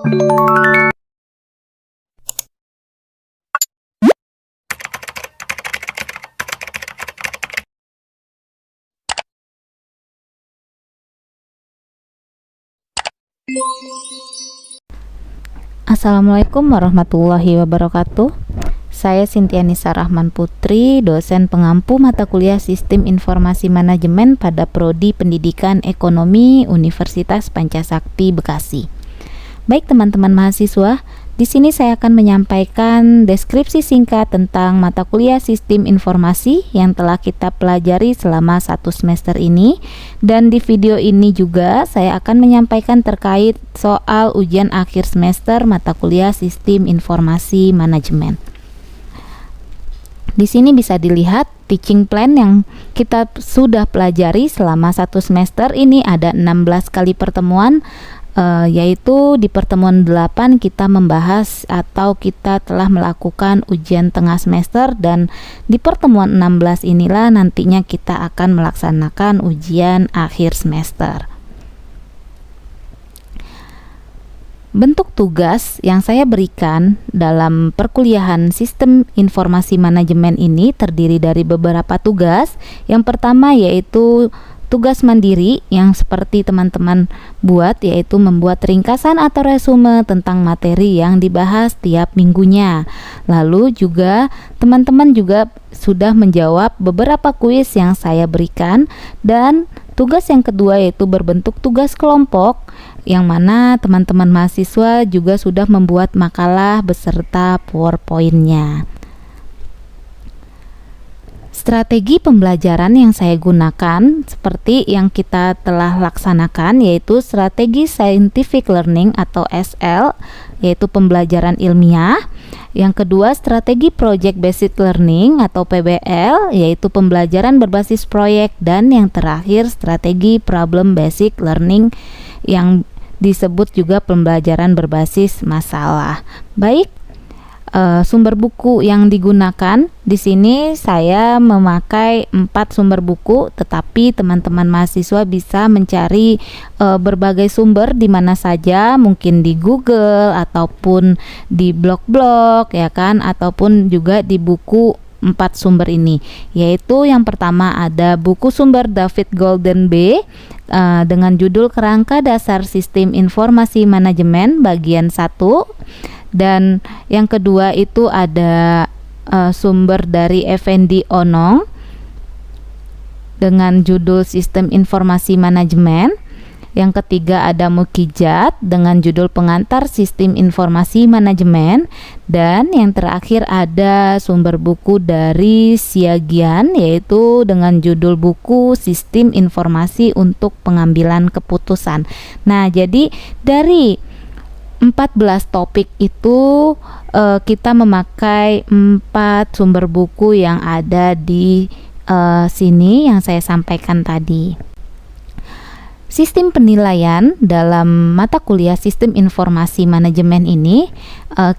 Assalamualaikum warahmatullahi wabarakatuh. Saya Cynthia Nisa Rahman Putri, dosen pengampu mata kuliah Sistem Informasi Manajemen pada Prodi Pendidikan Ekonomi Universitas Pancasakti Bekasi. Baik teman-teman mahasiswa, di sini saya akan menyampaikan deskripsi singkat tentang mata kuliah Sistem Informasi yang telah kita pelajari selama 1 semester ini. Dan di video ini juga saya akan menyampaikan terkait soal ujian akhir semester mata kuliah Sistem Informasi Manajemen. Di sini bisa dilihat teaching plan yang kita sudah pelajari selama 1 semester ini ada 16 kali pertemuan. Yaitu di pertemuan 8 kita membahas atau kita telah melakukan ujian tengah semester, dan di pertemuan 16 inilah nantinya kita akan melaksanakan ujian akhir semester. Bentuk tugas yang saya berikan dalam perkuliahan Sistem Informasi Manajemen ini terdiri dari beberapa tugas. Yang pertama yaitu tugas mandiri yang seperti teman-teman buat, yaitu membuat ringkasan atau resume tentang materi yang dibahas tiap minggunya. Lalu juga teman-teman juga sudah menjawab beberapa kuis yang saya berikan. Dan tugas yang kedua yaitu berbentuk tugas kelompok, yang mana teman-teman mahasiswa juga sudah membuat makalah beserta PowerPoint-nya. Strategi pembelajaran yang saya gunakan seperti yang kita telah laksanakan, yaitu strategi scientific learning atau SL, yaitu pembelajaran ilmiah. Yang kedua, strategi project based learning atau PBL, yaitu pembelajaran berbasis proyek. Dan yang terakhir, strategi problem basic learning yang disebut juga pembelajaran berbasis masalah. Baik, sumber buku yang digunakan di sini saya memakai 4 sumber buku, tetapi teman-teman mahasiswa bisa mencari berbagai sumber di mana saja, mungkin di Google ataupun di blog-blog ya kan, ataupun juga di buku 4 sumber ini, yaitu yang pertama ada buku sumber David Golden B dengan judul Kerangka Dasar Sistem Informasi Manajemen bagian 1. Dan yang kedua itu ada sumber dari Effendi Onong dengan judul Sistem Informasi Manajemen. Yang ketiga ada Mukijat dengan judul Pengantar Sistem Informasi Manajemen. Dan yang terakhir ada sumber buku dari Siagian, yaitu dengan judul buku Sistem Informasi untuk Pengambilan Keputusan. Nah, jadi dari 14 topik itu kita memakai 4 sumber buku yang ada di sini yang saya sampaikan tadi. Sistem penilaian dalam mata kuliah Sistem Informasi Manajemen ini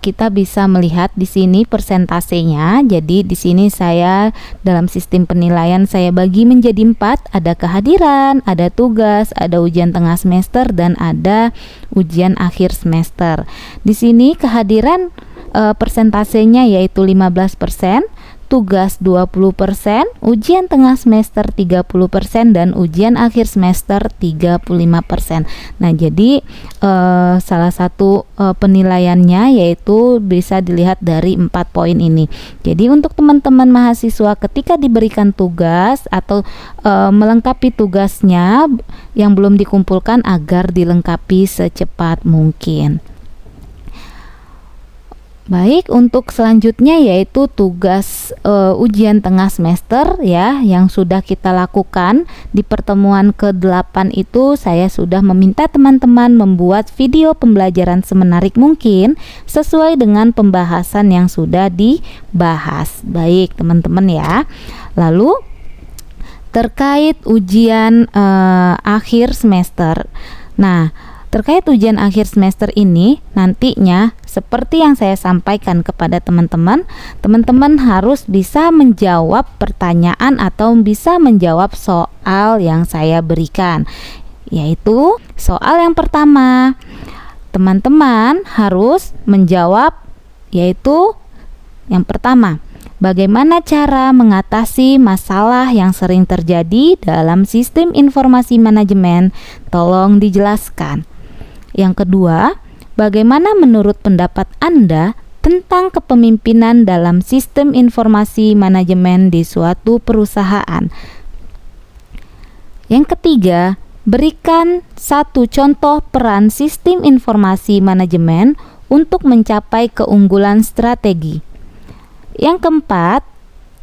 kita bisa melihat di sini persentasenya. Jadi di sini saya dalam sistem penilaian saya bagi menjadi 4, ada kehadiran, ada tugas, ada ujian tengah semester, dan ada ujian akhir semester. Di sini kehadiran persentasenya yaitu 15%, tugas 20%, ujian tengah semester 30%, dan ujian akhir semester 35%. Nah, jadi salah satu penilaiannya yaitu bisa dilihat dari 4 poin ini. Jadi untuk teman-teman mahasiswa ketika diberikan tugas atau melengkapi tugasnya yang belum dikumpulkan agar dilengkapi secepat mungkin. Baik, untuk selanjutnya yaitu tugas ujian tengah semester ya, yang sudah kita lakukan di pertemuan ke-8 itu saya sudah meminta teman-teman membuat video pembelajaran semenarik mungkin sesuai dengan pembahasan yang sudah dibahas. Baik teman-teman ya. Lalu terkait ujian akhir semester. Nah, terkait ujian akhir semester ini nantinya seperti yang saya sampaikan kepada teman-teman, teman-teman harus bisa menjawab pertanyaan atau bisa menjawab soal yang saya berikan. Yaitu soal yang pertama, teman-teman harus menjawab, yaitu yang pertama, bagaimana cara mengatasi masalah yang sering terjadi dalam sistem informasi manajemen? Tolong dijelaskan. Yang kedua, bagaimana menurut pendapat Anda tentang kepemimpinan dalam sistem informasi manajemen di suatu perusahaan? Yang ketiga, berikan satu contoh peran sistem informasi manajemen untuk mencapai keunggulan strategi. Yang keempat,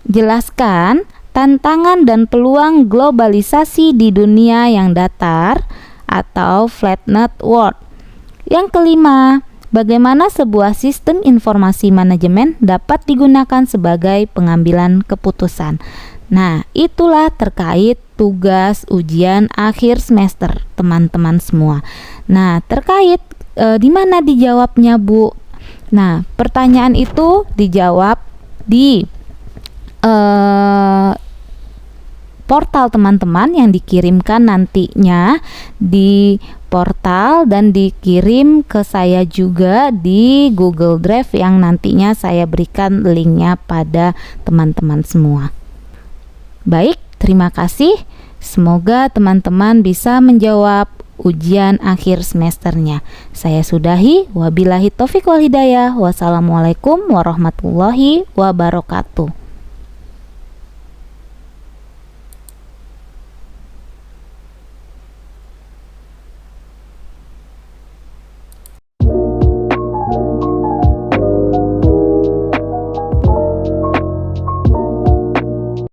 jelaskan tantangan dan peluang globalisasi di dunia yang datar atau flattened world. Yang kelima, bagaimana sebuah sistem informasi manajemen dapat digunakan sebagai pengambilan keputusan. Nah, itulah terkait tugas ujian akhir semester teman-teman semua. Nah, terkait di mana dijawabnya, Bu? Nah, pertanyaan itu dijawab di portal teman-teman yang dikirimkan nantinya di portal dan dikirim ke saya juga di Google Drive yang nantinya saya berikan linknya pada teman-teman semua. Baik, terima kasih. Semoga teman-teman bisa menjawab ujian akhir semesternya. Saya sudahi. Wabillahi taufiq wal hidayah. Wassalamualaikum warahmatullahi wabarakatuh.